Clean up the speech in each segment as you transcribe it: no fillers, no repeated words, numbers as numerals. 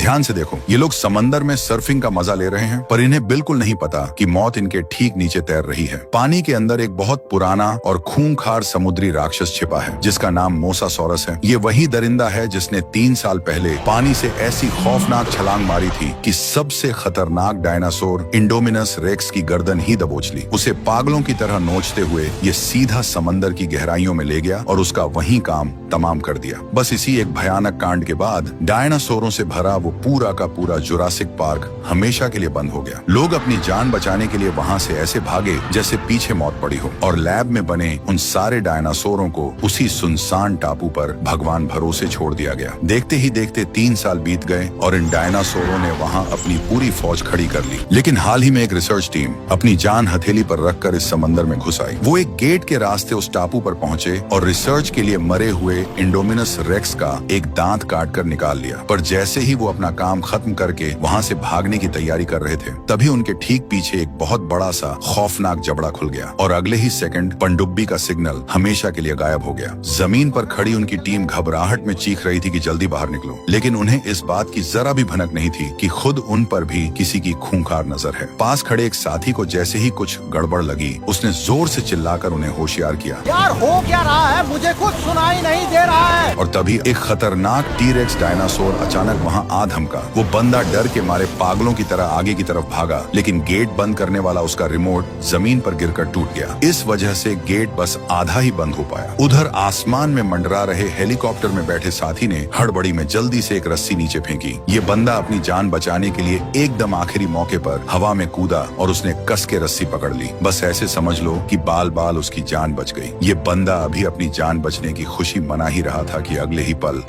ध्यान से देखो, ये लोग समंदर में सर्फिंग का मजा ले रहे हैं, पर इन्हें बिल्कुल नहीं पता कि मौत इनके ठीक नीचे तैर रही है। पानी के अंदर एक बहुत पुराना और खूंखार समुद्री राक्षस छिपा है, जिसका नाम मोसासॉरस है। ये वही दरिंदा है जिसने 3 साल पहले पानी से ऐसी खौफनाक छलांग मारी थी कि सबसे खतरनाक डायनासोर इंडोमिनस रेक्स की गर्दन ही दबोच ली। उसे पागलों की तरह नोचते हुए ये सीधा समंदर की गहराइयों में ले गया और उसका वही काम तमाम कर दिया। बस इसी एक भयानक कांड के बाद डायनासोरों से भरा वो पूरा का पूरा जुरासिक पार्क हमेशा के लिए बंद हो गया। लोग अपनी जान बचाने के लिए वहाँ से ऐसे भागे जैसे पीछे मौत पड़ी हो, और लैब में बने उन सारे डायनासोरों को उसी सुनसान टापू पर भगवान भरोसे छोड़ दिया गया। देखते ही देखते 3 साल बीत गए और इन डायनासोरों ने वहाँ अपनी पूरी फौज खड़ी कर ली। लेकिन हाल ही में एक रिसर्च टीम अपनी जान हथेली पर रखकर इस समंदर में घुस आई। वो एक गेट के रास्ते उस टापू पर पहुंचे और रिसर्च के लिए मरे हुए इंडोमिनस रेक्स का एक दांत काट कर निकाल लिया। पर जैसे ही वो अपना काम खत्म करके वहाँ से भागने की तैयारी कर रहे थे, तभी उनके ठीक पीछे एक बहुत बड़ा सा खौफनाक जबड़ा खुल गया और अगले ही सेकंड पनडुब्बी का सिग्नल हमेशा के लिए गायब हो गया। जमीन पर खड़ी उनकी टीम घबराहट में चीख रही थी कि जल्दी बाहर निकलो, लेकिन उन्हें इस बात की जरा भी भनक नहीं थी कि खुद उन पर भी किसी की खूंखार नजर है। पास खड़े एक साथी को जैसे ही कुछ गड़बड़ लगी, उसने जोर से चिल्लाकर उन्हें होशियार किया। यार हो क्या रहा है, मुझे कुछ सुनाई नहीं दे रहा है। और तभी एक खतरनाक टी-रेक्स डायनासोर अचानक वहाँ आ धमका। वो बंदा डर के मारे पागलों की तरह आगे की तरफ भागा, लेकिन गेट बंद करने वाला उसका रिमोट जमीन पर गिरकर टूट गया। इस वजह से गेट बस आधा ही बंद हो पाया। उधर आसमान में मंडरा रहे हेलीकॉप्टर में बैठे साथी ने हड़बड़ी में जल्दी से एक रस्सी नीचे फेंकी। ये बंदा अपनी जान बचाने के लिए एकदम आखिरी मौके पर हवा में कूदा और उसने कस के रस्सी पकड़ ली। बस ऐसे समझ लो कि बाल बाल उसकी जान बच गई। ये बंदा अभी अपनी जान बचने की खुशी मना ही रहा था कि अगले ही पल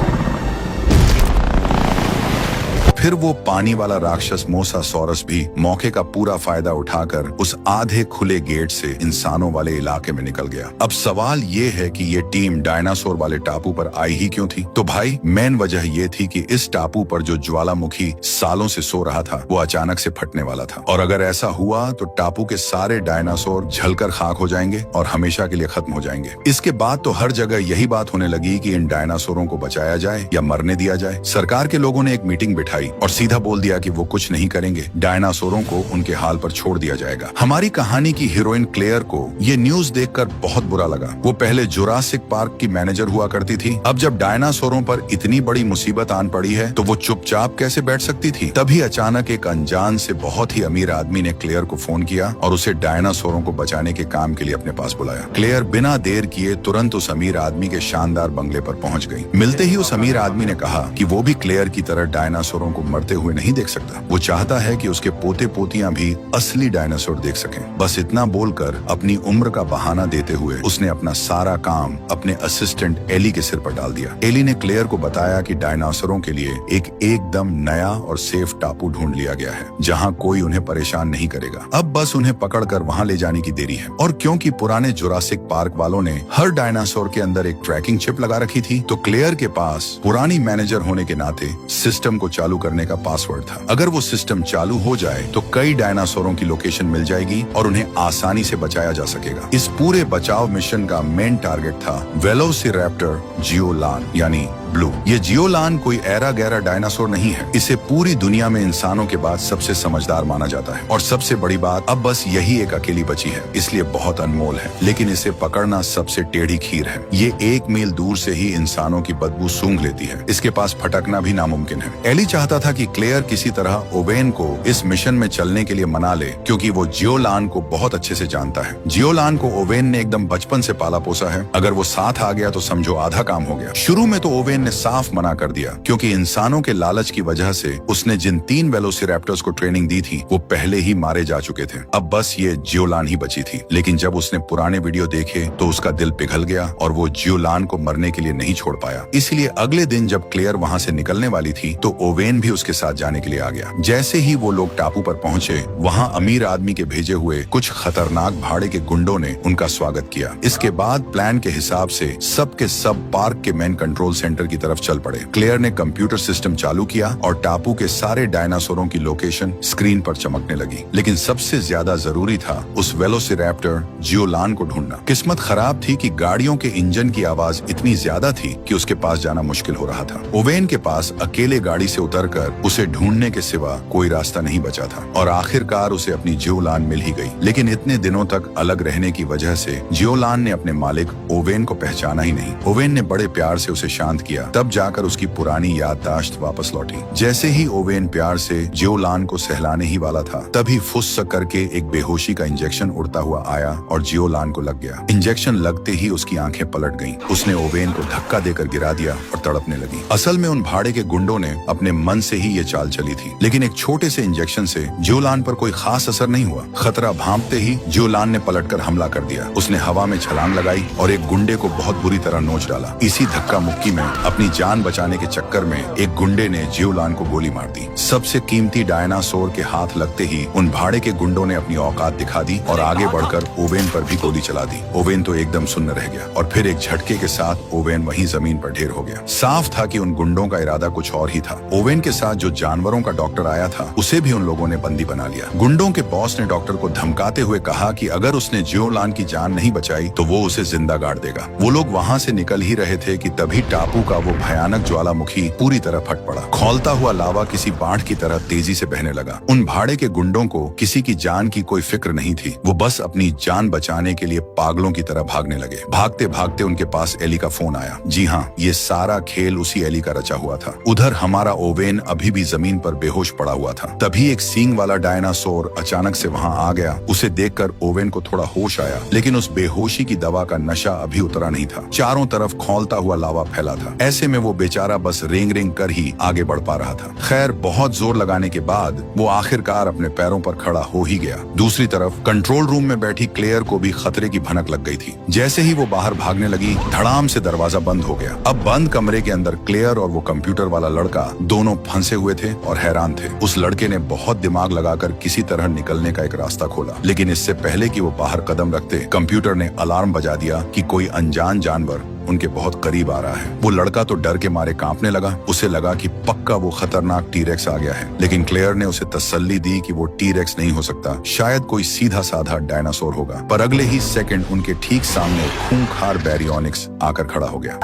फिर वो पानी वाला राक्षस मोसासॉरस भी मौके का पूरा फायदा उठाकर उस आधे खुले गेट से इंसानों वाले इलाके में निकल गया। अब सवाल ये है कि ये टीम डायनासोर वाले टापू पर आई ही क्यों थी? तो भाई मेन वजह ये थी कि इस टापू पर जो ज्वालामुखी सालों से सो रहा था वो अचानक से फटने वाला था, और अगर ऐसा हुआ तो टापू के सारे डायनासोर जलकर खाक हो जाएंगे और हमेशा के लिए खत्म हो जाएंगे। इसके बाद तो हर जगह यही बात होने लगी कि इन डायनासोरों को बचाया जाए या मरने दिया जाए। सरकार के लोगों ने एक मीटिंग बिठाई और सीधा बोल दिया कि वो कुछ नहीं करेंगे, डायनासोरों को उनके हाल पर छोड़ दिया जाएगा। हमारी कहानी की हीरोइन क्लेयर को ये न्यूज देखकर बहुत बुरा लगा। वो पहले जुरासिक पार्क की मैनेजर हुआ करती थी, अब जब डायनासोरों पर इतनी बड़ी मुसीबत आन पड़ी है तो वो चुपचाप कैसे बैठ सकती थी? तभी अचानक एक अनजान से बहुत ही अमीर आदमी ने क्लेयर को फोन किया और उसे डायनासोरों को बचाने के काम के लिए अपने पास बुलाया। क्लेयर बिना देर किए तुरंत उस अमीर आदमी के शानदार बंगले पर पहुंच गई। मिलते ही उस अमीर आदमी ने कहा कि वो भी क्लेयर की तरह डायनासोरों को मरते हुए नहीं देख सकता। वो चाहता है कि उसके पोते पोतियां भी असली डायनासोर देख सकें। बस इतना बोलकर अपनी उम्र का बहाना देते हुए उसने अपना सारा काम अपने असिस्टेंट एली के सिर पर डाल दिया। एली ने क्लेयर को बताया कि डायनासोरों के लिए एक एकदम नया और सेफ टापू ढूंढ लिया गया है जहां कोई उन्हें परेशान नहीं करेगा। अब बस उन्हें पकड़कर वहां ले जाने की देरी है। और क्योंकि पुराने जुरासिक पार्क वालों ने हर डायनासोर के अंदर एक ट्रैकिंग चिप लगा रखी थी, तो क्लेयर के पास पुरानी मैनेजर होने के नाते सिस्टम को चालू करने का पासवर्ड था। अगर वो सिस्टम चालू हो जाए तो कई डायनासोरों की लोकेशन मिल जाएगी और उन्हें आसानी से बचाया जा सकेगा। इस पूरे बचाव मिशन का मेन टारगेट था वेलोसिरैप्टर जियोलान यानी ब्लू। ये जियोलान कोई ऐरा गैरा डायनासोर नहीं है। इसे पूरी दुनिया में इंसानों के बाद सबसे समझदार माना जाता है, और सबसे बड़ी बात अब बस यही एक अकेली बची है, इसलिए बहुत अनमोल है। लेकिन इसे पकड़ना सबसे टेढ़ी खीर है। ये 1 मील दूर से ही इंसानों की बदबू सूंघ लेती है। इसके पास फटकना भी नामुमकिन है। एली चाहता था कि क्लेयर किसी तरह ओवेन को इस मिशन में चलने के लिए मना ले, क्योंकि वो जियोलान को बहुत अच्छे से जानता है। जियोलान को ओवेन ने एकदम बचपन से पाला पोसा है। अगर वो साथ आ गया तो समझो आधा काम हो गया। शुरू में तो ओवेन ने साफ मना कर दिया, क्योंकि इंसानों के लालच की वजह से उसने जिन 3 वेलोसिरैप्टर्स को ट्रेनिंग दी थी वो पहले ही मारे जा चुके थे। अब बस ये जियोलान ही बची थी। लेकिन जब उसने पुराने वीडियो देखे तो उसका दिल पिघल गया और वो जियोलान को मरने के लिए नहीं छोड़ पाया। इसलिए अगले दिन जब क्लेयर वहाँ से निकलने वाली थी तो ओवेन भी उसके साथ जाने के लिए आ गया। जैसे ही वो लोग टापू पर पहुंचे, वहाँ अमीर आदमी के भेजे हुए कुछ खतरनाक भाड़े के गुंडों ने उनका स्वागत किया। इसके बाद प्लान के हिसाब से सब के सब पार्क के मेन कंट्रोल सेंटर की तरफ चल पड़े। क्लेयर ने कंप्यूटर सिस्टम चालू किया और टापू के सारे डायनासोरों की लोकेशन स्क्रीन पर चमकने लगी। लेकिन सबसे ज्यादा जरूरी था उस वेलोसिरैप्टर जियोलान को ढूंढना। किस्मत खराब थी कि गाड़ियों के इंजन की आवाज इतनी ज्यादा थी कि उसके पास जाना मुश्किल हो रहा था। ओवेन के पास अकेले गाड़ी से उतरकर उसे ढूंढने के सिवा कोई रास्ता नहीं बचा था और आखिरकार उसे अपनी जियोलान मिल ही गई। लेकिन इतने दिनों तक अलग रहने की वजह से जियोलान ने अपने मालिक ओवेन को पहचाना ही नहीं। ओवेन ने बड़े प्यार से उसे शांत किया, तब जाकर उसकी पुरानी याददाश्त वापस लौटी। जैसे ही ओवेन प्यार से जियोलान को सहलाने ही वाला था, तभी फुस करके एक बेहोशी का इंजेक्शन उड़ता हुआ आया और जियोलान को लग गया। इंजेक्शन लगते ही उसकी आंखें पलट गईं। उसने ओवेन को धक्का देकर गिरा दिया और तड़पने लगी। असल में उन भाड़े के गुंडों ने अपने मन से ही ये चाल चली थी। लेकिन एक छोटे से इंजेक्शन से जियोलान पर कोई खास असर नहीं हुआ। खतरा भांपते ही जियोलान ने पलटकर हमला कर दिया। उसने हवा में छलांग लगाई और एक गुंडे को बहुत बुरी तरह नोच डाला। इसी धक्का मुक्की में अपनी जान बचाने के चक्कर में एक गुंडे ने जियोलान को गोली मार दी। सबसे कीमती डायनासोर के हाथ लगते ही उन भाड़े के गुंडों ने अपनी औकात दिखा दी और आगे बढ़कर ओवेन पर भी गोली चला दी। ओवेन तो एकदम सुन्न रह गया और फिर एक झटके के साथ ओवेन वहीं जमीन पर ढेर हो गया। साफ था कि उन गुंडों का इरादा कुछ और ही था। ओवेन के साथ जो जानवरों का डॉक्टर आया था, उसे भी उन लोगों ने बंदी बना लिया। गुंडों के बॉस ने डॉक्टर को धमकाते हुए कहा कि अगर उसने जियोलान की जान नहीं बचाई तो वो उसे जिंदा गाड़ देगा। वो लोग वहाँ से निकल ही रहे थे कि तभी टापू का वो भयानक ज्वालामुखी पूरी तरह फट पड़ा। खौलता हुआ लावा किसी बाढ़ की तरह तेजी से बहने लगा। उन भाड़े के गुंडों को किसी की जान की कोई फिक्र नहीं थी। वो बस अपनी जान बचाने के लिए पागलों की तरह भागने लगे। भागते भागते उनके पास एली का फोन आया। जी हाँ, ये सारा खेल उसी एली का रचा हुआ था। उधर हमारा ओवेन अभी भी जमीन पर बेहोश पड़ा हुआ था। तभी एक सींग वाला डायनासोर अचानक से वहाँ आ गया। उसे देखकर ओवेन को थोड़ा होश आया, लेकिन उस बेहोशी की दवा का नशा अभी उतरा नहीं था। चारों तरफ खौलता हुआ लावा फैला था। ऐसे में वो बेचारा बस रेंग रेंग कर ही आगे बढ़ पा रहा था। खैर, बहुत जोर लगाने के बाद वो आखिरकार अपने पैरों पर खड़ा हो ही गया। दूसरी तरफ कंट्रोल रूम में बैठी क्लेयर को भी खतरे की भनक लग गई थी। जैसे ही वो बाहर भागने लगी, धड़ाम से दरवाजा बंद हो गया। अब बंद कमरे के अंदर क्लेयर और वो कंप्यूटर वाला लड़का दोनों फंसे हुए थे और हैरान थे। उस लड़के ने बहुत दिमाग लगाकर किसी तरह निकलने का एक रास्ता खोला, लेकिन इससे पहले कि वो बाहर कदम रखते, कंप्यूटर ने अलार्म बजा दिया कि कोई अनजान जानवर उनके बहुत करीब आ रहा है। वो लड़का तो डर के मारे कांपने लगा। उसे लगा कि पक्का वो खतरनाक टीरेक्स आ गया है, लेकिन क्लेयर ने उसे तसल्ली दी कि वो टीरेक्स नहीं हो सकता, शायद कोई सीधा साधा डायनासोर होगा। पर अगले ही सेकंड उनके ठीक सामने खूंखार बैरियोनिक्स आकर खड़ा हो गया।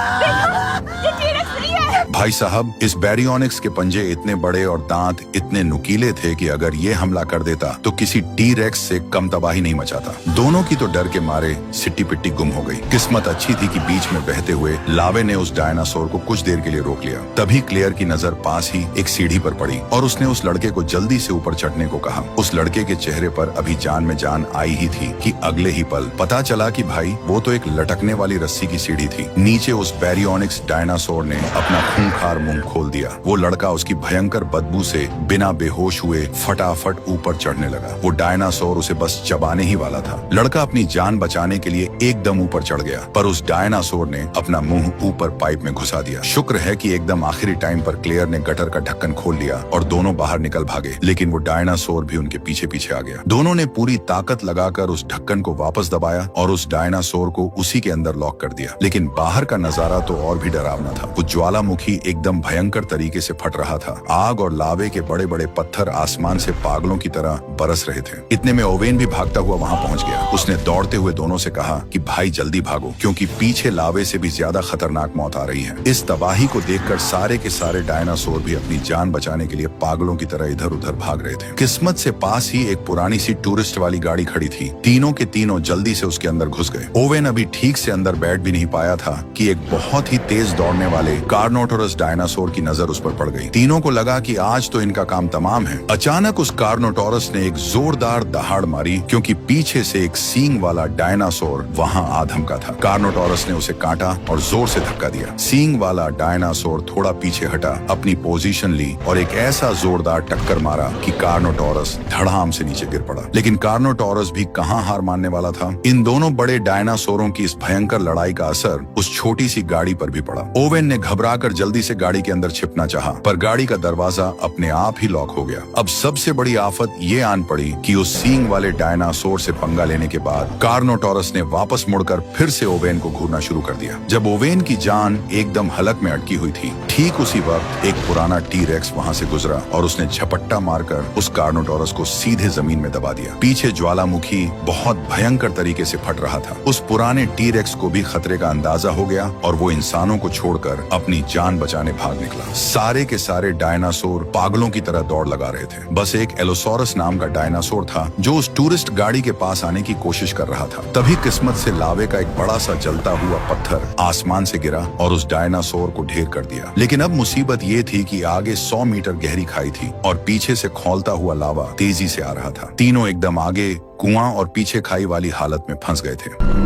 भाई साहब, इस बैरियोनिक्स के पंजे इतने बड़े और दांत इतने नुकीले थे कि अगर ये हमला कर देता तो किसी टीरेक्स से कम तबाही नहीं मचाता। दोनों की तो डर के मारे सिट्टी पिट्टी गुम हो गई। किस्मत अच्छी थी कि बीच में बहते हुए लावे ने उस डायनासोर को कुछ देर के लिए रोक लिया। तभी क्लेयर की नजर पास ही एक सीढ़ी पर पड़ी और उसने उस लड़के को जल्दी से ऊपर चढ़ने को कहा। उस लड़के के चेहरे पर अभी जान में जान आई ही थी कि अगले ही पल पता चला कि भाई वो तो एक लटकने वाली रस्सी की सीढ़ी थी। नीचे उस बैरियोनिक्स डायनासोर ने अपना खूंखार मुंह खोल दिया। वो लड़का उसकी भयंकर बदबू से बिना बेहोश हुए फटाफट ऊपर चढ़ने लगा। वो डायनासोर उसे बस चबाने ही वाला था। लड़का अपनी जान बचाने के लिए एकदम ऊपर चढ़ गया, पर उस डायनासोर ने अपना मुंह ऊपर पाइप में घुसा दिया। शुक्र है कि एकदम आखिरी टाइम पर क्लेयर ने गटर का ढक्कन खोल लिया और दोनों बाहर निकल भागे, लेकिन वो डायनासोर भी उनके पीछे पीछे आ गया। दोनों ने पूरी ताकत लगाकर उस ढक्कन को वापस दबाया और उस डायनासोर को उसी के अंदर लॉक कर दिया। लेकिन बाहर का नजारा तो और भी डरावना था। वो ज्वालामुखी एकदम भयंकर तरीके से फट रहा था। आग और लावे के बड़े बड़े पत्थर आसमान से पागलों की तरह बरस रहे थे। इतने में ओवेन भी भागता हुआ वहां पहुंच गया। उसने दौड़ते हुए दोनों से कहा कि भाई जल्दी भागो, क्योंकि पीछे लावे से भी ज्यादा खतरनाक मौत आ रही है। इस तबाही को देखकर सारे के सारे डायनासोर भी अपनी जान बचाने के लिए पागलों की तरह इधर उधर भाग रहे थे। किस्मत से पास ही एक पुरानी सी टूरिस्ट वाली गाड़ी खड़ी थी। तीनों के तीनों जल्दी से उसके अंदर घुस गए। ओवेन अभी ठीक से अंदर बैठ भी नहीं पाया था कि एक बहुत ही तेज दौड़ने वाले कार्नोटोरस डायनासोर की नजर उस पर पड़ गई। तीनों को लगा कि आज तो इनका काम तमाम है। अचानक उस कार्नोटोरस ने एक जोरदार दहाड़ मारी, क्योंकि पीछे से एक सींग वाला डायनासोर वहां आ धमका था। कार्नोटोरस ने उसे काटा और जोर से धक्का दिया। सींग वाला डायनासोर थोड़ा पीछे हटा, अपनी पोजीशन ली और एक ऐसा जोरदार टक्कर मारा कि कार्नोटोरस धड़ाम से नीचे गिर पड़ा। लेकिन कार्नोटोरस भी कहां हार मानने वाला था। इन दोनों बड़े डायनासोरों की इस भयंकर लड़ाई का असर उस छोटी सी गाड़ी पर भी पड़ा। ओवेन ने घबराकर जल्दी से गाड़ी के अंदर छिपना चाहा, पर गाड़ी का दरवाजा अपने आप ही लॉक हो गया। अब सबसे बड़ी आफत ये आन पड़ी कि उस सींग वाले डायनासोर से पंगा लेने के बाद कार्नोटोरस ने वापस मुड़कर फिर से ओवेन को घूरना शुरू कर दिया। जब ओवेन की जान एकदम हलक में अटकी हुई थी, ठीक उसी वक्त एक पुराना टी-रेक्स वहां से गुजरा और उसने झपट्टा मारकर उस कार्नोटोरस को सीधे जमीन में दबा दिया। पीछे ज्वालामुखी बहुत भयंकर तरीके से फट रहा था। उस पुराने टी-रेक्स को भी खतरे का अंदाजा हो गया और वो इंसानों को छोड़कर अपनी जान बचाने भाग निकला। सारे के सारे डायनासोर पागलों की तरह दौड़ लगा रहे थे। बस एक एलोसोरस नाम का डायनासोर था जो उस टूरिस्ट गाड़ी के पास आने की कोशिश कर रहा था। तभी किस्मत से लावे का एक बड़ा सा जलता हुआ पत्थर आसमान से गिरा और उस डायनासोर को ढेर कर दिया। लेकिन अब मुसीबत ये थी कि आगे 100 मीटर गहरी खाई थी और पीछे से खौलता हुआ लावा तेजी से आ रहा था। तीनों एकदम आगे कुआं और पीछे खाई वाली हालत में फंस गए थे।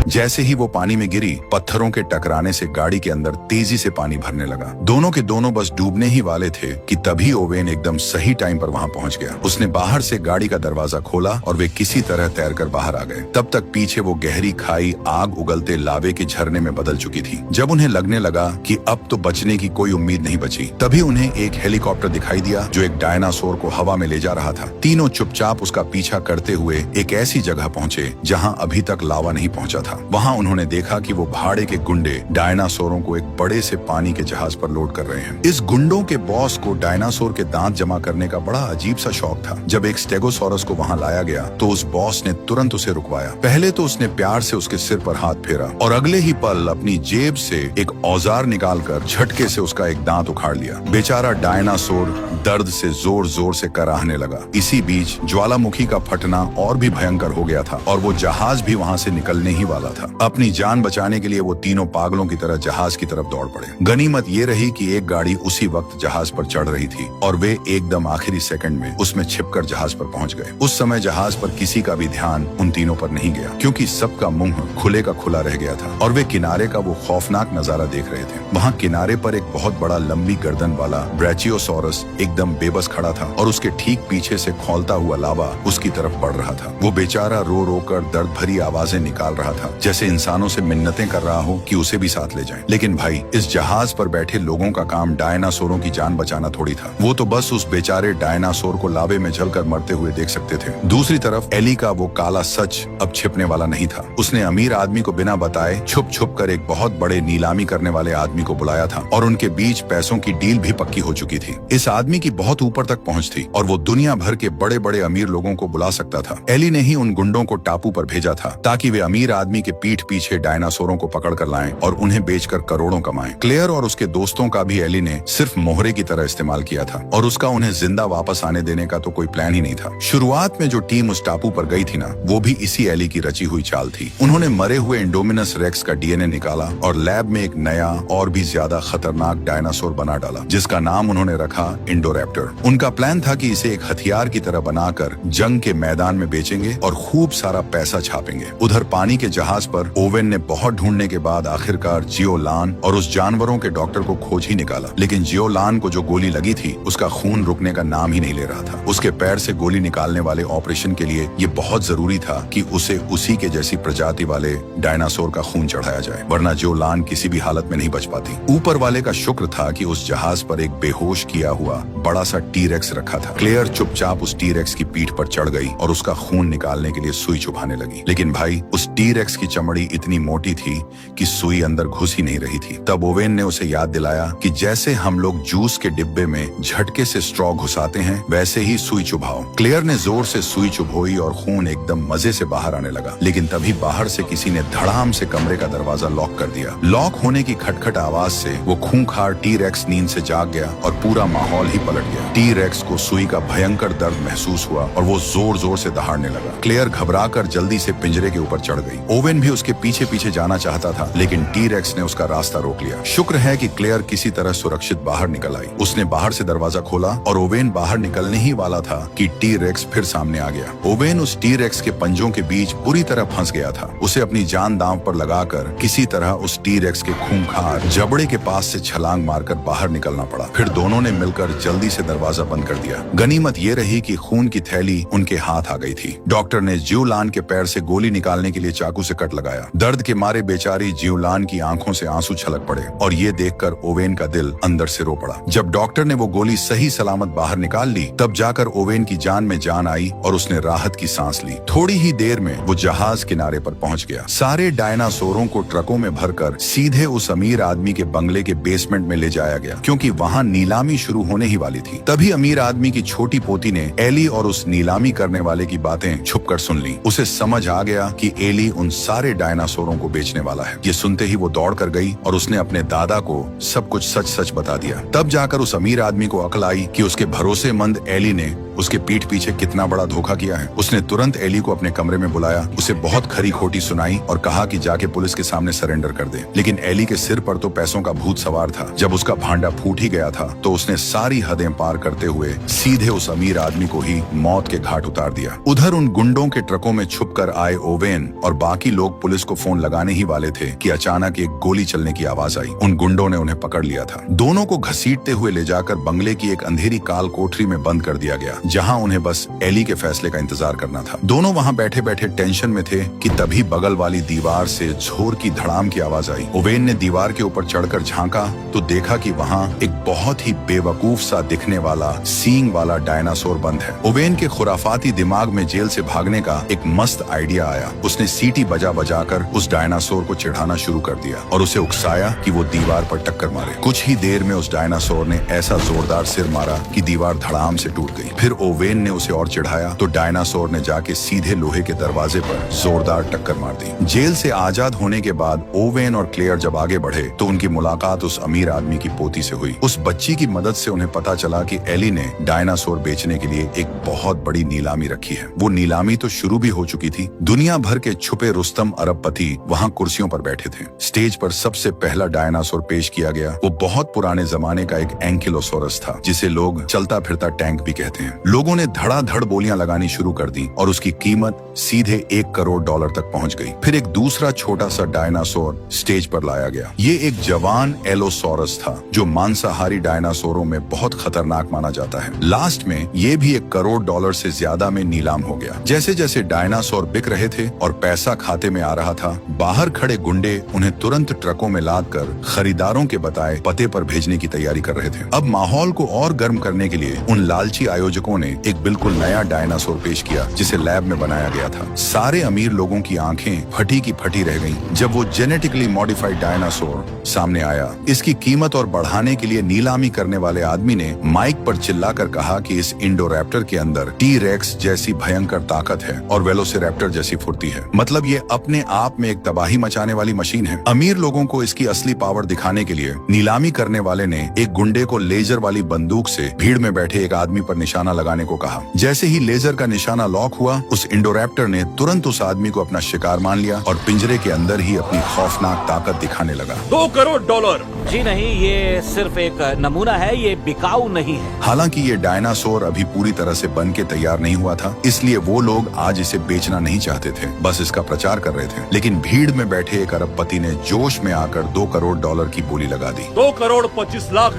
जैसे ही वो पानी में गिरी, पत्थरों के टकराने से गाड़ी के अंदर तेजी से पानी भरने लगा। दोनों के दोनों बस डूबने ही वाले थे कि तभी ओवेन एकदम सही टाइम पर वहां पहुंच गया। उसने बाहर से गाड़ी का दरवाजा खोला और वे किसी तरह तैरकर बाहर आ गए। तब तक पीछे वो गहरी खाई आग उगलते लावे के झरने में बदल चुकी थी। जब उन्हें लगने लगा कि अब तो बचने की कोई उम्मीद नहीं बची, तभी उन्हें एक हेलीकॉप्टर दिखाई दिया जो एक डायनासोर को हवा में ले जा रहा था। तीनों चुपचाप उसका पीछा करते हुए एक ऐसी जगह पहुंचे जहां अभी तक लावा नहीं पहुंचा था। वहां उन्होंने देखा कि वो भाड़े के गुंडे डायनासोरों को एक बड़े से पानी के जहाज पर लोड कर रहे हैं। इस गुंडों के बॉस को डायनासोर के दांत जमा करने का बड़ा अजीब सा शौक था। जब एक स्टेगोसोरस को वहां लाया गया तो उस बॉस ने तुरंत उसे रुकवाया। पहले तो उसने प्यार से उसके सिर पर हाथ फेरा और अगले ही पल अपनी जेब से एक औजार निकालकर झटके से उसका एक दांत उखाड़ लिया। बेचारा डायनासोर दर्द से जोर जोर से कराहने लगा। इसी बीच ज्वालामुखी का फटना और भी भयंकर हो गया था और वो जहाज भी वहां से निकलने ही वाला था। अपनी जान बचाने के लिए वो तीनों पागलों की तरह जहाज की तरफ दौड़ पड़े। गनीमत ये रही कि एक गाड़ी उसी वक्त जहाज पर चढ़ रही थी और वे एकदम आखिरी सेकंड में उसमें छिपकर जहाज पर पहुंच गए। उस समय जहाज पर किसी का भी ध्यान उन तीनों पर नहीं गया क्योंकि सबका मुंह खुले का खुला रह गया था और वे किनारे का वो खौफनाक नजारा देख रहे थे। वहाँ किनारे पर एक बहुत बड़ा लंबी गर्दन वाला ब्रैचियोसोरस एकदम बेबस खड़ा था और उसके ठीक पीछे से खौलता हुआ लावा उसकी तरफ बढ़ रहा था। वो बेचारा रो रो कर दर्द भरी आवाजें निकाल रहा था, जैसे इंसानों से मिन्नतें कर रहा हो कि उसे भी साथ ले जाएं। लेकिन भाई, इस जहाज पर बैठे लोगों का काम डायनासोरों की जान बचाना थोड़ी था। वो तो बस उस बेचारे डायनासोर को लावे में जलकर मरते हुए देख सकते थे। दूसरी तरफ एली का वो काला सच अब छिपने वाला नहीं था। उसने अमीर आदमी को बिना बताए छुप छुप कर एक बहुत बड़े नीलामी करने वाले आदमी को बुलाया था और उनके बीच पैसों की डील भी पक्की हो चुकी थी। इस आदमी की बहुत ऊपर तक पहुंच थी और वो दुनिया भर के बड़े बड़े अमीर लोगों को बुला सकता था। एली ने ही उन गुंडों को टापू पर भेजा था ताकि वे अमीर आदमी के पीठ पीछे डायनासोरों को पकड़ कर लाएं और उन्हें बेचकर करोड़ों कमाएं। क्लेयर और उसके दोस्तों का भी एली ने सिर्फ मोहरे की तरह इस्तेमाल किया था और उसका उन्हें जिंदा वापस आने देने का तो कोई प्लान ही नहीं था। शुरुआत में जो टीम उस टापू पर गई थी ना, वो भी इसी एली की रची हुई चाल थी। उन्होंने मरे हुए इंडोमिनस रेक्स का डीएनए निकाला और लैब में एक नया और भी ज्यादा खतरनाक डायनासोर बना डाला जिसका नाम उन्होंने रखा इंडोरैप्टर। उनका प्लान था कि इसे एक हथियार की तरह बनाकर जंग के मैदान में बेचेंगे और खूब सारा पैसा छापेंगे। उधर पानी के जहाज पर ओवेन ने बहुत ढूंढने के बाद आखिरकार जियोलान और उस जानवरों के डॉक्टर को खोज ही निकाला। लेकिन जियोलान को जो गोली लगी थी उसका खून रुकने का नाम ही नहीं ले रहा था। उसके पैर से गोली निकालने वाले ऑपरेशन के लिए ये बहुत जरूरी था कि उसे उसी के जैसी प्रजाति वाले डायनासोर का खून चढ़ाया जाए, वरना जियोलान किसी भी हालत में नहीं बच पाती। ऊपर वाले का शुक्र था कि उस जहाज पर एक बेहोश किया हुआ बड़ा सा टी-रेक्स रखा था। क्लेयर चुपचाप उस टी-रेक्स की पीठ पर चढ़ गई और उसका खून निकालने के लिए सुई चुभाने लगी। लेकिन भाई, उस टी-रेक्स की चमड़ी इतनी मोटी थी कि सुई अंदर घुस ही नहीं रही थी। तब ओवेन ने उसे याद दिलाया कि जैसे हम लोग जूस के डिब्बे में झटके से स्ट्रॉ घुसाते हैं, वैसे ही सुई चुभाओ। क्लेयर ने जोर से सुई चुभोई और खून एकदम मजे से बाहर आने लगा। लेकिन तभी बाहर से किसी ने धड़ाम से कमरे का दरवाजा लॉक कर दिया। लॉक होने की खटखट आवाज से वो खूंखार टी-रेक्स नींद से जाग गया और पूरा माहौल ही पलट गया। टी-रेक्स को सुई का भयंकर दर्द महसूस हुआ और वो जोर जोर से दहाड़ने लगा। क्लेयर घबराकर जल्दी से पिंजरे के ऊपर चढ़ गई। ओवेन भी उसके पीछे पीछे जाना चाहता था, लेकिन टी-रेक्स ने उसका रास्ता रोक लिया। शुक्र है कि क्लेयर किसी तरह सुरक्षित बाहर निकल आई। उसने बाहर से दरवाजा खोला और ओवेन बाहर निकलने ही वाला था कि टी-रेक्स फिर सामने आ गया। ओवेन उस टी-रेक्स के पंजों के बीच बुरी तरह फंस गया था। उसे अपनी जान दांव पर लगाकर किसी तरह उस टी-रेक्स के खूंखार जबड़े के पास से छलांग मारकर बाहर निकलना पड़ा। फिर दोनों ने मिलकर जल्दी से दरवाजा दरवाजा बंद कर दिया। गनीमत ये रही कि खून की थैली उनके हाथ आ गई थी। डॉक्टर ने जियोलान के पैर से गोली निकालने के लिए चाकू से कट लगाया। दर्द के मारे बेचारी जियोलान की आंखों से आंसू छलक पड़े और ये देखकर ओवेन का दिल अंदर से रो पड़ा। जब डॉक्टर ने वो गोली सही सलामत बाहर निकाल ली, तब जाकर ओवेन की जान में जान आई और उसने राहत की सांस ली। थोड़ी ही देर में वो जहाज किनारे पर पहुंच गया। सारे डायनासोरों को ट्रकों में भरकर सीधे उस अमीर आदमी के बंगले के बेसमेंट में ले जाया गया, क्योंकि वहां नीलामी शुरू होने ही वाली थी। तभी अमीर आदमी की छोटी पोती ने एली और उस नीलामी करने वाले की बातें छुपकर सुन ली। उसे समझ आ गया कि एली उन सारे डायनासोरों को बेचने वाला है। ये सुनते ही वो दौड़ कर गई और उसने अपने दादा को सब कुछ सच सच बता दिया। तब जाकर उस अमीर आदमी को अक्ल आई कि उसके भरोसेमंद एली ने उसके पीठ पीछे कितना बड़ा धोखा किया है। उसने तुरंत एली को अपने कमरे में बुलाया, उसे बहुत खरी खोटी सुनाई और कहा कि जाके पुलिस के सामने सरेंडर कर दे। लेकिन एली के सिर पर तो पैसों का भूत सवार था। जब उसका भांडा फूट ही गया था तो उसने सारी हदें पार करते हुए सीधे उस अमीर आदमी को ही मौत के घाट उतार दिया। उधर उन गुंडों के ट्रकों में छुपकर आए ओवेन और बाकी लोग पुलिस को फोन लगाने ही वाले थे कि अचानक एक गोली चलने की आवाज आई। उन गुंडों ने उन्हें पकड़ लिया था। दोनों को घसीटते हुए ले जाकर बंगले की एक अंधेरी काल कोठरी में बंद कर दिया गया, जहां उन्हें बस एली के फैसले का इंतजार करना था। दोनों वहां बैठे बैठे टेंशन में थे कि तभी बगल वाली दीवार से जोर की धड़ाम की आवाज आई। ओवेन ने दीवार के ऊपर चढ़कर झांका तो देखा कि वहां एक बहुत ही बेवकूफ सा दिखने वाला सींग वाला डायनासोर बंद है। ओवेन के खुराफाती दिमाग में जेल से भागने का एक मस्त आइडिया आया। उसने सीटी बजा बजाकर उस डायनासोर को चिढ़ाना शुरू कर दिया और उसे उकसाया कि वो दीवार पर टक्कर मारे। कुछ ही देर में उस डायनासोर ने ऐसा जोरदार सिर मारा कि दीवार धड़ाम से टूट गई। फिर ओवेन ने उसे और चिढ़ाया तो डायनासोर ने जाके सीधे लोहे के दरवाजे पर जोरदार टक्कर मार दी। जेल से आजाद होने के बाद ओवेन और क्लेयर जब आगे बढ़े तो उनकी मुलाकात उस अमीर आदमी की पोती से हुई। उस बच्ची की मदद से उन्हें पता चला कि एली ने डायनासोर बेचने के लिए एक बहुत बड़ी नीलामी रखी है। वो नीलामी तो शुरू भी हो चुकी थी। दुनिया भर के छुपे रुस्तम अरबपति वहाँ कुर्सियों पर बैठे थे। स्टेज पर सबसे पहला डायनासोर पेश किया गया। वो बहुत पुराने जमाने का एक एंकिलोसोरस था, जिसे लोग चलता फिरता टैंक भी कहते हैं। लोगों ने धड़ाधड़ बोलियां लगानी शुरू कर दी और उसकी कीमत सीधे $1 करोड़ तक पहुंच गई। फिर एक दूसरा छोटा सा डायनासोर स्टेज पर लाया गया। ये एक जवान एलोसोरस था जो मांसाहारी डायनासोरों में बहुत खतरनाक माना जाता है। लास्ट में ये भी $1 करोड़ से ज्यादा में नीलाम हो गया। जैसे जैसे डायनासोर बिक रहे थे और पैसा खाते में आ रहा था, बाहर खड़े गुंडे उन्हें तुरंत ट्रकों में लाद कर खरीदारों के बताए पते पर भेजने की तैयारी कर रहे थे। अब माहौल को और गर्म करने के लिए उन लालची आयोजकों ने एक बिल्कुल नया डायनासोर पेश किया, जिसे लैब में बनाया गया था। सारे अमीर लोगों की आंखें फटी की फटी रह गईं जब वो जेनेटिकली मॉडिफाइड डायनासोर सामने आया। इसकी कीमत और बढ़ाने के लिए नीलामी करने वाले आदमी ने माइक पर चिल्लाकर कहा कि इस इंडोरैप्टर के अंदर टी-रेक्स जैसी भयंकर ताकत है और वेलोसिरैप्टर जैसी फुर्ती है। मतलब ये अपने आप में एक तबाही मचाने वाली मशीन है। अमीर लोगों को इसकी असली पावर दिखाने के लिए नीलामी करने वाले ने एक गुंडे को लेजर वाली बंदूक से भीड़ में बैठे एक आदमी पर निशाना लगाने को कहा। जैसे ही लेजर का निशाना लॉक हुआ, उस इंडोरैप्टर ने तुरंत उस आदमी को अपना शिकार मान लिया और पिंजरे के अंदर ही अपनी खौफनाक ताकत दिखाने लगा। $2 करोड़। जी नहीं, ये सिर्फ एक नमूना है, ये बिकाऊ नहीं है। हालांकि ये डायनासोर अभी पूरी तरह से बन के तैयार नहीं हुआ था, इसलिए वो लोग आज इसे बेचना नहीं चाहते थे, बस इसका प्रचार कर रहे थे। लेकिन भीड़ में बैठे एक अरबपति ने जोश में आकर $2 करोड़ की बोली लगा दी। $2.25 लाख।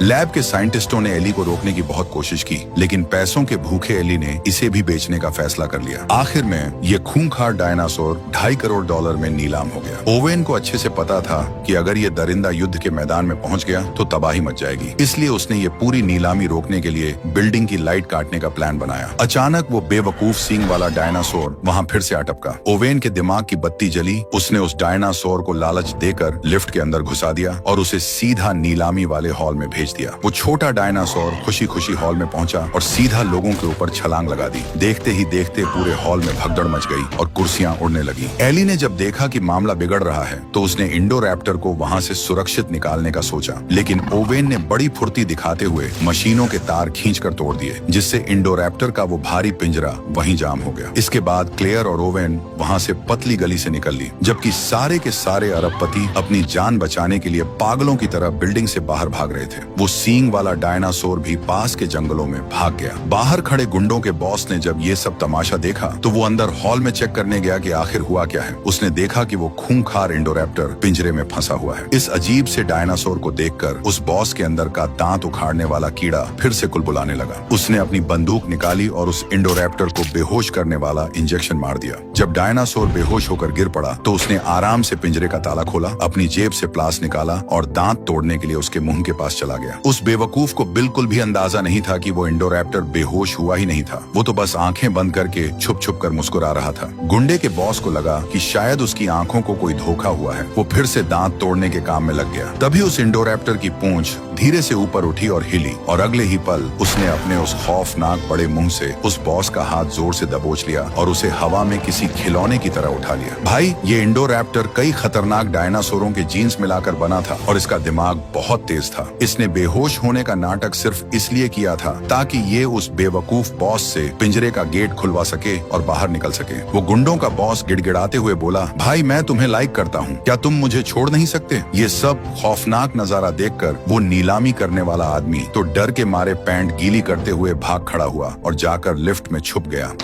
लैब के साइंटिस्टों ने एली को रोकने की बहुत कोशिश की, लेकिन पैसों के भूखे एली ने इसे भी बेचने का फैसला कर लिया। आखिर में ये खूंखार डायनासोर $2.5 करोड़ में नीलाम हो गया। ओवेन को अच्छे से पता था कि अगर ये दरिंदा युद्ध के मैदान में पहुंच गया तो तबाही मच जाएगी, इसलिए उसने ये पूरी नीलामी रोकने के लिए बिल्डिंग की लाइट काटने का प्लान बनाया। अचानक वो बेवकूफ सींग वाला डायनासोर वहाँ फिर से अटपका। ओवेन के दिमाग की बत्ती जली। उसने उस डायनासोर को लालच देकर लिफ्ट के अंदर घुसा दिया और उसे सीधा नीलामी वाले हॉल में भेज दिया। वो छोटा डायनासोर खुशी खुशी हॉल में पहुंचा और सीधा लोगों के ऊपर छलांग लगा दी। देखते ही देखते पूरे हॉल में भगदड़ मच गई और कुर्सियां उड़ने लगी। एली ने जब देखा कि मामला बिगड़ रहा है तो उसने इंडोरैप्टर को वहां से सुरक्षित निकालने का सोचा, लेकिन ओवेन ने बड़ी फुर्ती दिखाते हुए मशीनों के तार खींचकर तोड़ दिए, जिससे इंडोरैप्टर का वो भारी पिंजरा वहीं जाम हो गया। इसके बाद बाद क्लेयर और ओवेन वहां से पतली गली से निकल ली, जबकि सारे के सारे अरबपति अपनी जान बचाने के लिए पागलों की तरह बिल्डिंग से बाहर भाग रहे थे। वो सींग वाला डायनासोर भी पास के जंगलों में भाग गया। बाहर खड़े गुंडों के बॉस ने जब ये सब तमाशा देखा तो वो अंदर हॉल में चेक करने गया कि आखिर हुआ क्या है। उसने देखा कि वो खूंखार इंडोरैप्टर पिंजरे में फंसा हुआ है। इस अजीब से डायनासोर को देखकर उस बॉस के अंदर का दांत उखाड़ने वाला कीड़ा फिर से कुलबुलाने लगा। उसने अपनी बंदूक निकाली और उस इंडोरैप्टर को बेहोश करने वाला इंजेक्शन मार दिया। जब डायनासोर बेहोश होकर गिर पड़ा तो उसने आराम से पिंजरे का ताला खोला, अपनी जेब से प्लास निकाला और दांत तोड़ने के लिए उसके मुंह के पास चला गया। उस बेवकूफ को बिल्कुल भी अंदाजा नहीं था कि वो इंडोरैप्टर बेहोश हुआ ही नहीं था। वो तो बस आंखें बंद करके छुप छुप कर मुस्कुरा रहा था। गुंडे के बॉस को लगा कि शायद उसकी आंखों को कोई धोखा हुआ है। वो फिर से दांत तोड़ने के काम में लग गया। तभी उस इंडोरैप्टर की पूंछ धीरे से ऊपर उठी और हिली और अगले ही पल उसने अपने उस खौफनाक बड़े मुंह से उस बॉस का हाथ जोर से दबोच लिया और उसे हवा में किसी खिलौने की तरह उठा लिया। भाई, ये इंडोरैप्टर कई खतरनाक डायनासोरों के जीन्स मिलाकर बना था और इसका दिमाग बहुत तेज था। इसने बेहोश होने का नाटक सिर्फ इसलिए किया था ताकि ये उस बेवकूफ बॉस से पिंजरे का गेट खुलवा सके और बाहर निकल सके। वो गुंडों का बॉस गिड़गिड़ाते हुए बोला, भाई मैं तुम्हें लाइक करता हूँ, क्या तुम मुझे छोड़ नहीं सकते? ये सब खौफनाक नजारा देखकर वो नीलामी करने वाला आदमी तो डर के मारे पैंट गीली करते हुए भाग खड़ा हुआ और जाकर लिफ्ट में छुप गया।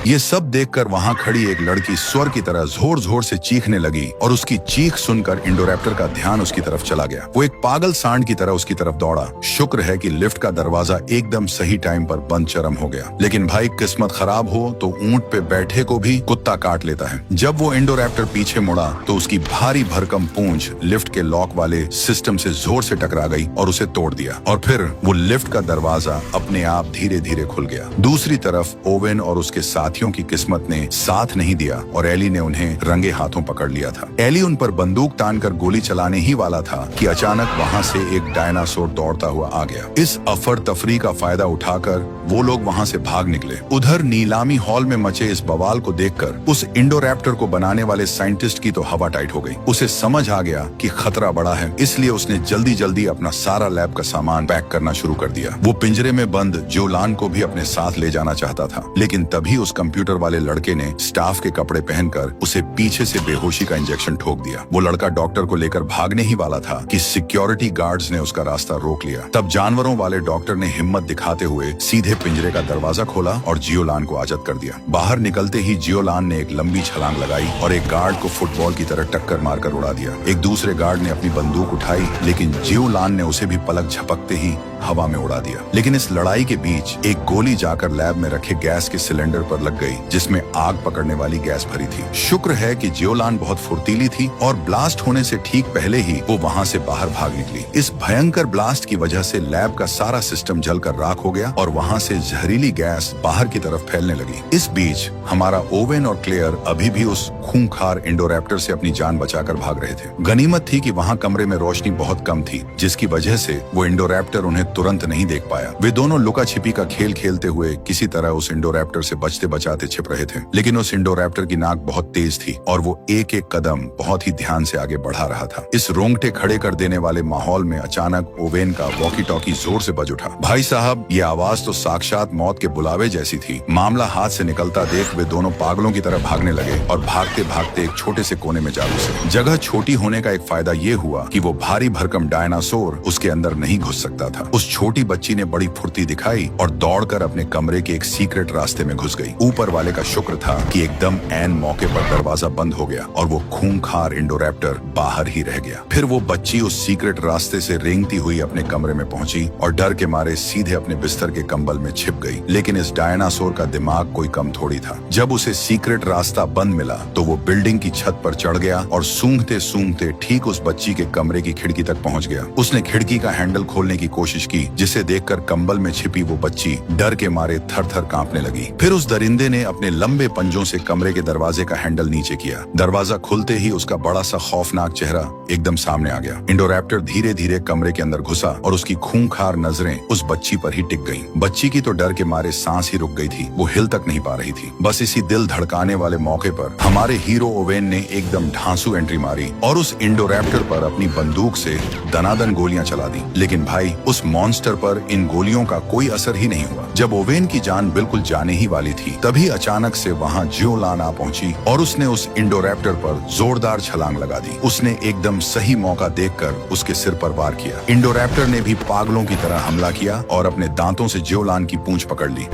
ये सब देखकर वहां खड़ी एक लड़की स्वर की तरह जोर जोर से चीखने लगी और उसकी चीख सुनकर इंडोरैप्टर का ध्यान उसकी तरफ चला गया। वो एक पागल सांड की तरह उसकी तरफ दौड़ा। शुक्र है कि लिफ्ट का दरवाजा एकदम सही टाइम पर बंद चरम हो गया। लेकिन भाई, किस्मत खराब हो तो ऊंट पे बैठे को भी कुत्ता काट लेता है। जब वो इंडोरैप्टर पीछे मुड़ा तो उसकी भारी भरकम पूंछ लिफ्ट के लॉक वाले सिस्टम से जोर से टकरा गई और उसे तोड़ दिया और फिर वो लिफ्ट का दरवाजा अपने आप धीरे धीरे खुल गया। दूसरी तरफ ओवेन और उसके साथियों की किस्मत ने साथ नहीं दिया और एली ने उन्हें रंगे हाथों पकड़ लिया था। एली उन पर बंदूक तानकर गोली चलाने ही वाला था कि अचानक वहां से एक डायनासोर दौड़ता हुआ आ गया। इस अफर तफरी का फायदा उठाकर वो लोग वहां से भाग निकले। उधर नीलामी हॉल में मचे इस बवाल को देखकर उस इंडोरैप्टर को बनाने वाले साइंटिस्ट की तो हवा टाइट हो गई। उसे समझ आ गया कि खतरा बड़ा है, इसलिए उसने जल्दी जल्दी अपना सारा लैब का सामान पैक करना शुरू कर दिया। वो पिंजरे में बंद जियोलान को भी अपने साथ ले जाना चाहता था, लेकिन तभी उस कंप्यूटर वाले लड़के ने स्टाफ के कपड़े पहनकर उसे पीछे से बेहोशी का इंजेक्शन ठोक दिया। वो लड़का डॉक्टर को लेकर भागने ही वाला था कि सिक्योरिटी गार्ड्स ने उसका रास्ता रोक लिया। तब जानवरों वाले डॉक्टर ने हिम्मत दिखाते हुए सीधे पिंजरे का दरवाजा खोला और जियोलान को आजाद कर दिया। बाहर निकलते ही जियोलान ने एक लंबी छलांग लगाई और एक गार्ड को फुटबॉल की तरह टक्कर मारकर उड़ा दिया। एक दूसरे गार्ड ने अपनी बंदूक उठाई, लेकिन जियोलान ने उसे भी पलक झपकते ही हवा में उड़ा दिया। लेकिन इस लड़ाई के बीच एक गोली जाकर लैब में रखे गैस के सिलेंडर पर लग गई, जिसमें आग पकड़ने वाली गैस भरी थी। शुक्र है कि जियोलान बहुत फुर्तीली थी और ब्लास्ट होने से ठीक पहले ही वो वहां से बाहर भाग निकली। इस भयंकर ब्लास्ट की वजह से लैब का सारा सिस्टम जलकर राख हो गया और वहां से जहरीली गैस बाहर की तरफ फैलने लगी। इस बीच हमारा ओवेन और क्लेयर अभी भी उस खूंखार इंडोरैप्टर से अपनी जान बचाकर भाग रहे थे। गनीमत थी कि वहां कमरे में रोशनी बहुत कम थी, जिसकी वजह से वो इंडोरैप्टर उन्हें तुरंत नहीं देख पाया। वे दोनों लुका छिपी का खेल खेलते हुए किसी तरह उस इंडोरैप्टर से बचते बचाते छिप रहे थे। लेकिन उस इंडोरैप्टर की नाक बहुत तेज थी और वो एक एक कदम बहुत ही ध्यान से आगे बढ़ा रहा था। इस रोंगटे खड़े कर देने वाले माहौल में अचानक ओवेन का वॉकी टॉकी जोर से बज उठा। भाई साहब, ये आवाज तो साक्षात मौत के बुलावे जैसी थी। मामला हाथ से निकलता देख वे दोनों पागलों की तरह भागने लगे और भागते भागते एक छोटे से कोने में जा घुसे। जगह छोटी होने का एक फायदा ये हुआ कि वो भारी भरकम डायनासोर उसके अंदर नहीं घुस सकता था। उस छोटी बच्ची ने बड़ी फुर्ती दिखाई और दौड़कर अपने कमरे के एक सीक्रेट रास्ते में घुस गई। ऊपर वाले का शुक्र था कि एकदम ऐन मौके पर दरवाजा बंद हो गया और वो खूंखार इंडोरैप्टर बाहर ही रह गया। फिर वो बच्ची उस सीक्रेट रास्ते से रेंगती हुई अपने कमरे में पहुंची और डर के मारे सीधे अपने बिस्तर के कंबल में छिप गई। लेकिन इस डायनासोर का दिमाग कोई कम थोड़ी था। जब उसे सीक्रेट रास्ता बंद मिला तो वो बिल्डिंग की छत पर चढ़ गया और सूंघते सूंघते ठीक उस बच्ची के कमरे की खिड़की तक पहुंच गया। उसने खिड़की का हैंडल खोलने की कोशिश की, जिसे देखकर कंबल में छिपी वो बच्ची डर के मारे थर थर कांपने लगी। फिर उस दरिंदे ने अपने लंबे पंजों से कमरे के दरवाजे का हैंडल नीचे किया। दरवाजा खुलते ही उसका बड़ा सा खौफनाक चेहरा एकदम सामने आ गया। इंडोरैप्टर धीरे धीरे कमरे के अंदर घुसा और उसकी खूंखार नजरें उस बच्ची पर ही टिक गईं। बच्ची की तो डर के मारे सांस ही रुक गई थी, वो हिल तक नहीं पा रही थी। बस इसी दिल धड़काने वाले मौके पर हमारे हीरो ओवेन ने एकदम ढांसू एंट्री मारी और उस इंडोरैप्टर पर अपनी बंदूक से दनादन गोलियां चला दी। लेकिन भाई, उस मॉन्स्टर पर इन गोलियों का कोई असर ही नहीं हुआ। जब ओवेन की जान बिल्कुल जाने ही वाली थी, तभी अचानक से वहाँ जियोलान आ पहुंची और उसने उस इंडोरैप्टर पर जोरदार छलांग लगा दी। उसने एकदम सही मौका देखकर उसके सिर पर वार किया। इंडोरैप्टर ने भी पागलों की तरह हमला किया और अपने दांतों से जियोलान की पूंछ पकड़ ली।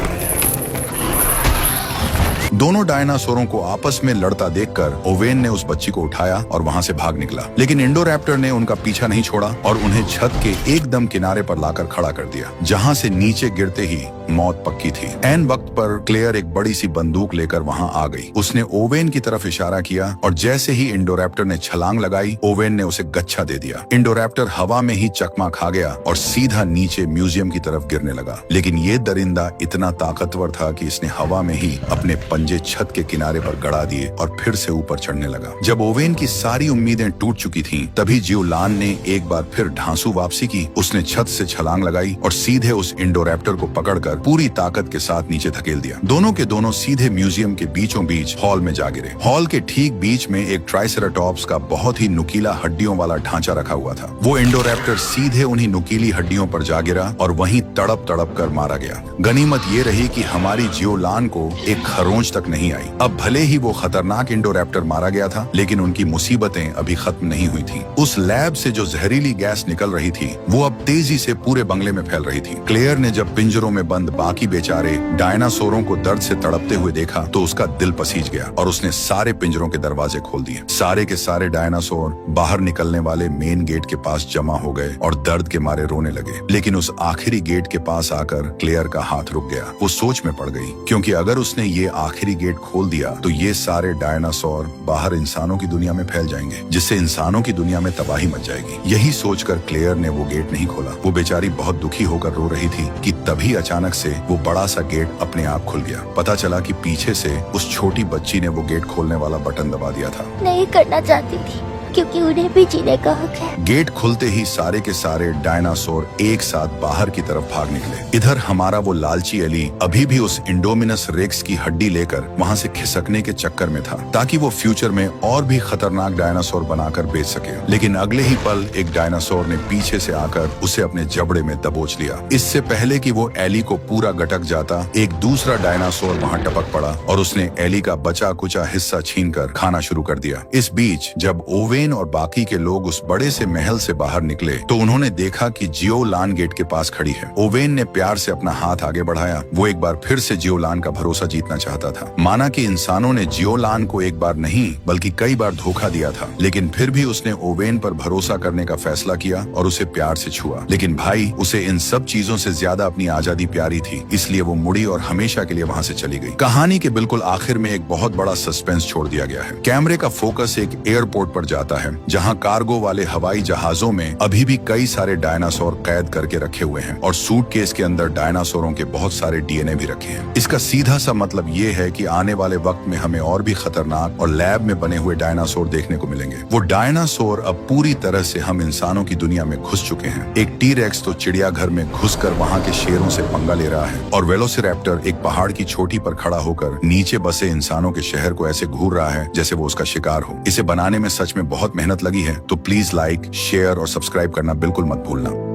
दोनों डायनासोरों को आपस में लड़ता देखकर ओवेन ने उस बच्ची को उठाया और वहां से भाग निकला, लेकिन इंडोरैप्टर ने उनका पीछा नहीं छोड़ा और उन्हें छत के एकदम किनारे पर लाकर खड़ा कर दिया, जहां से नीचे गिरते ही मौत पक्की थी। ऐन वक्त पर क्लेयर एक बड़ी सी बंदूक लेकर वहां आ गई। उसने ओवेन की तरफ इशारा किया और जैसे ही इंडोरैप्टर ने छलांग लगाई, ओवेन ने उसे गच्छा दे दिया। इंडोरैप्टर हवा में ही चकमा खा गया और सीधा नीचे म्यूजियम की तरफ गिरने लगा, लेकिन ये दरिंदा इतना ताकतवर था कि इसने हवा में ही अपने पंजे छत के किनारे पर गड़ा दिए और फिर से ऊपर चढ़ने लगा। जब ओवेन की सारी उम्मीदें टूट चुकी थीं, तभी जियोलान ने एक बार फिर ढांसू वापसी की। उसने छत से छलांग लगाई और सीधे उस इंडोरैप्टर को पकड़कर पूरी ताकत के साथ नीचे धकेल दिया। दोनों के दोनों सीधे म्यूजियम के बीचों बीच हॉल में जा गिरे। हॉल के ठीक बीच में एक ट्राइसेराटॉप्स का बहुत ही नुकीला हड्डियों वाला ढांचा रखा हुआ था। वो इंडोरैप्टर सीधे उन्हीं नुकीली हड्डियों पर जा गिरा और वहीं तड़प तड़प कर मारा गया। गनीमत ये रही कि हमारी जियोलान को एक खरोंच तक नहीं आई। अब भले ही वो खतरनाक इंडोरैप्टर मारा गया था, लेकिन उनकी मुसीबतें अभी खत्म नहीं हुई थी। उस लैब से जो जहरीली गैस निकल रही थी, वो अब तेजी से पूरे बंगले में फैल रही थी। क्लेयर ने जब पिंजरों में बंद बाकी बेचारे डायनासोरों को दर्द से तड़पते हुए देखा, तो उसका दिल पसीज गया और उसने सारे पिंजरों के दरवाजे खोल दिए। सारे के सारे डायनासोर बाहर निकलने वाले मेन गेट के पास जमा हो गए और दर्द के मारे रोने लगे। लेकिन उस आखिरी गेट के पास आकर क्लेयर का हाथ रुक गया। वो सोच में पड़ गई, क्योंकि अगर उसने ये आखिरी गेट खोल दिया तो ये सारे डायनासोर बाहर इंसानों की दुनिया में फैल जाएंगे, जिससे इंसानों की दुनिया में तबाही मच जाएगी। यही सोचकर क्लेयर ने वो गेट नहीं खोला। वो बेचारी बहुत दुखी होकर रो रही थी कि तभी अचानक से वो बड़ा सा गेट अपने आप खुल गया। पता चला कि पीछे से उस छोटी बच्ची ने वो गेट खोलने वाला बटन दबा दिया था। नहीं करना चाहती थी, क्योंकि उन्हें भी जीने का हक है। गेट खुलते ही सारे के सारे डायनासोर एक साथ बाहर की तरफ भाग निकले। इधर हमारा वो लालची एली अभी भी उस इंडोमिनस रेक्स की हड्डी लेकर वहां से खिसकने के चक्कर में था, ताकि वो फ्यूचर में और भी खतरनाक डायनासोर बनाकर बेच सके। लेकिन अगले ही पल एक डायनासोर ने पीछे से आकर उसे अपने जबड़े में दबोच लिया। इससे पहले कि वो एली को पूरा गटक जाता, एक दूसरा डायनासोर वहां टपक पड़ा और उसने एली का बचा कुचा हिस्सा छीनकर खाना शुरू कर दिया। इस बीच जब ओवेन और बाकी के लोग उस बड़े से महल से बाहर निकले, तो उन्होंने देखा कि जियोलान गेट के पास खड़ी है। ओवेन ने प्यार से अपना हाथ आगे बढ़ाया। वो एक बार फिर से जियोलान का भरोसा जीतना चाहता था। माना कि इंसानों ने जियोलान को एक बार नहीं बल्कि कई बार धोखा दिया था, लेकिन फिर भी उसने ओवेन पर भरोसा करने का फैसला किया और उसे प्यार से छुआ। लेकिन भाई, उसे इन सब चीजों से ज्यादा अपनी आजादी प्यारी थी, इसलिए वो मुड़ी और हमेशा के लिए वहां से चली गई। कहानी के बिल्कुल आखिर में एक बहुत बड़ा सस्पेंस छोड़ दिया गया है। कैमरे का फोकस एक एयरपोर्ट पर जाता है, जहां कार्गो वाले हवाई जहाजों में अभी भी कई सारे डायनासोर कैद करके रखे हुए हैं और सूटकेस के अंदर डायनासोरों के बहुत सारे डीएनए भी रखे हैं। इसका सीधा सा मतलब ये है कि आने वाले वक्त में हमें और भी खतरनाक और लैब में बने हुए डायनासोर देखने को मिलेंगे। वो डायनासोर अब पूरी तरह से हम इंसानों की दुनिया में घुस चुके हैं। एक टी-रेक्स तो चिड़ियाघर में घुसकर वहां के शेरों से पंगा ले रहा है और वेलोसिरैप्टर एक पहाड़ की चोटी पर खड़ा होकर नीचे बसे इंसानों के शहर को ऐसे घूर रहा है जैसे वो उसका शिकार हो। इसे बनाने में सच में बहुत मेहनत लगी है, तो प्लीज लाइक, शेयर और सब्सक्राइब करना बिल्कुल मत भूलना।